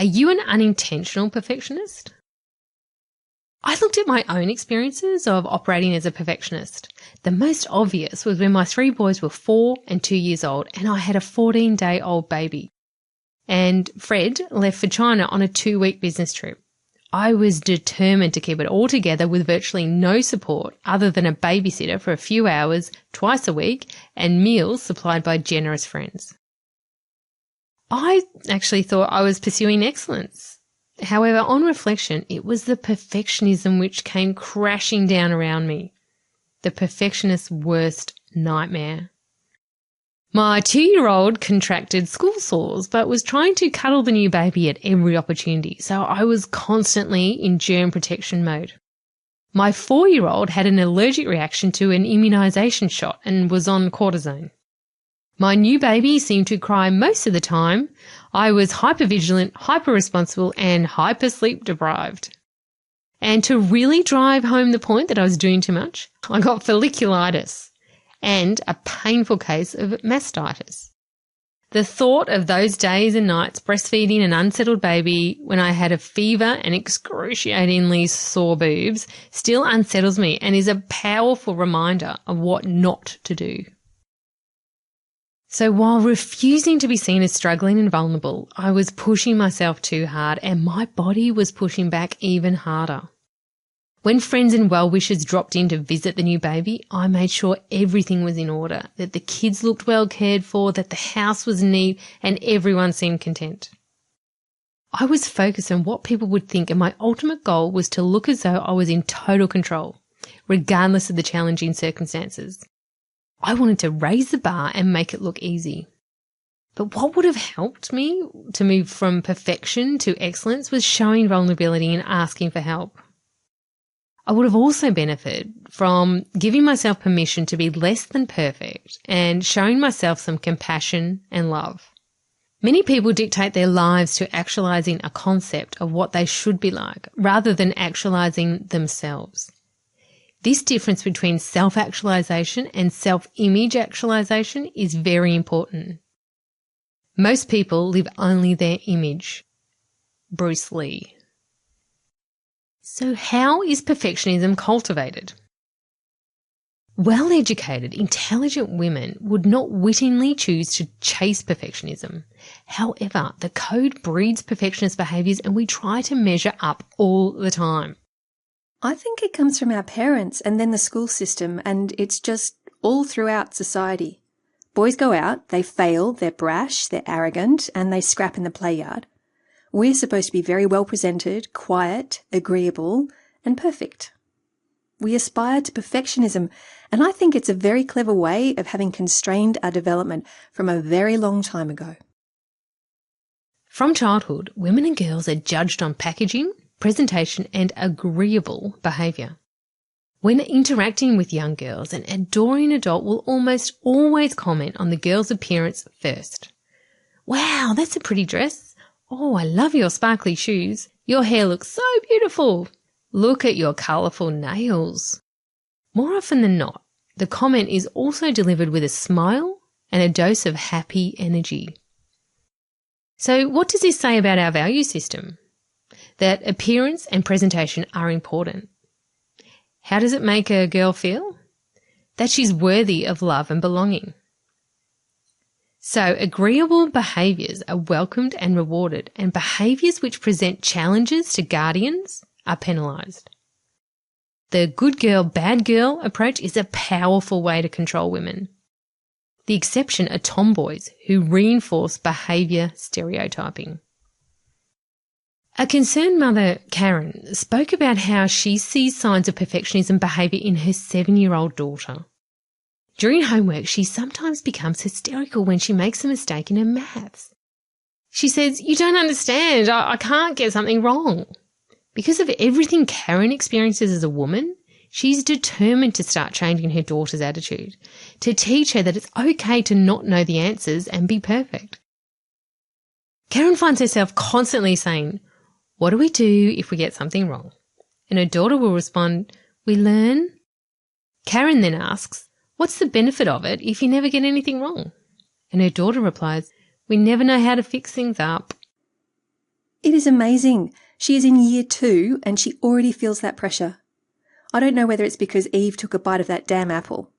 Are you an unintentional perfectionist? I looked at my own experiences of operating as a perfectionist. The most obvious was when my 3 boys were 4 and 2 years old and I had a 14-day-old baby. And Fred left for China on a 2-week business trip. I was determined to keep it all together with virtually no support other than a babysitter for a few hours twice a week and meals supplied by generous friends. I actually thought I was pursuing excellence. However, on reflection, it was the perfectionism which came crashing down around me. The perfectionist's worst nightmare. My 2-year-old contracted school sores but was trying to cuddle the new baby at every opportunity, so I was constantly in germ protection mode. My 4-year-old had an allergic reaction to an immunisation shot and was on cortisone. My new baby seemed to cry most of the time. I was hypervigilant, hyper-responsible and hyper-sleep deprived. And to really drive home the point that I was doing too much, I got folliculitis and a painful case of mastitis. The thought of those days and nights breastfeeding an unsettled baby when I had a fever and excruciatingly sore boobs still unsettles me and is a powerful reminder of what not to do. So while refusing to be seen as struggling and vulnerable, I was pushing myself too hard and my body was pushing back even harder. When friends and well-wishers dropped in to visit the new baby, I made sure everything was in order, that the kids looked well cared for, that the house was neat and everyone seemed content. I was focused on what people would think and my ultimate goal was to look as though I was in total control, regardless of the challenging circumstances. I wanted to raise the bar and make it look easy. But what would have helped me to move from perfection to excellence was showing vulnerability and asking for help. I would have also benefited from giving myself permission to be less than perfect and showing myself some compassion and love. Many people dictate their lives to actualizing a concept of what they should be like rather than actualizing themselves. This difference between self-actualization and self-image actualization is very important. Most people live only their image. Bruce Lee. So how is perfectionism cultivated? Well-educated, intelligent women would not wittingly choose to chase perfectionism. However, the code breeds perfectionist behaviours and we try to measure up all the time. I think it comes from our parents and then the school system, and it's just all throughout society. Boys go out, they fail, they're brash, they're arrogant, and they scrap in the play yard. We're supposed to be very well presented, quiet, agreeable, and perfect. We aspire to perfectionism, and I think it's a very clever way of having constrained our development from a very long time ago. From childhood, women and girls are judged on packaging, presentation and agreeable behaviour. When interacting with young girls, an adoring adult will almost always comment on the girl's appearance first. Wow, that's a pretty dress. Oh, I love your sparkly shoes. Your hair looks so beautiful. Look at your colourful nails. More often than not, the comment is also delivered with a smile and a dose of happy energy. So what does this say about our value system? That appearance and presentation are important. How does it make a girl feel? That she's worthy of love and belonging. So agreeable behaviours are welcomed and rewarded, and behaviours which present challenges to guardians are penalised. The good girl, bad girl approach is a powerful way to control women. The exception are tomboys who reinforce behaviour stereotyping. A concerned mother, Karen, spoke about how she sees signs of perfectionism behaviour in her 7-year-old daughter. During homework, she sometimes becomes hysterical when she makes a mistake in her maths. She says, "You don't understand, I can't get something wrong." Because of everything Karen experiences as a woman, she's determined to start changing her daughter's attitude, to teach her that it's okay to not know the answers and be perfect. Karen finds herself constantly saying, "What do we do if we get something wrong?" And her daughter will respond, "We learn." Karen then asks, "What's the benefit of it if you never get anything wrong?" And her daughter replies, "We never know how to fix things up." It is amazing. She is in year 2 and she already feels that pressure. I don't know whether it's because Eve took a bite of that damn apple.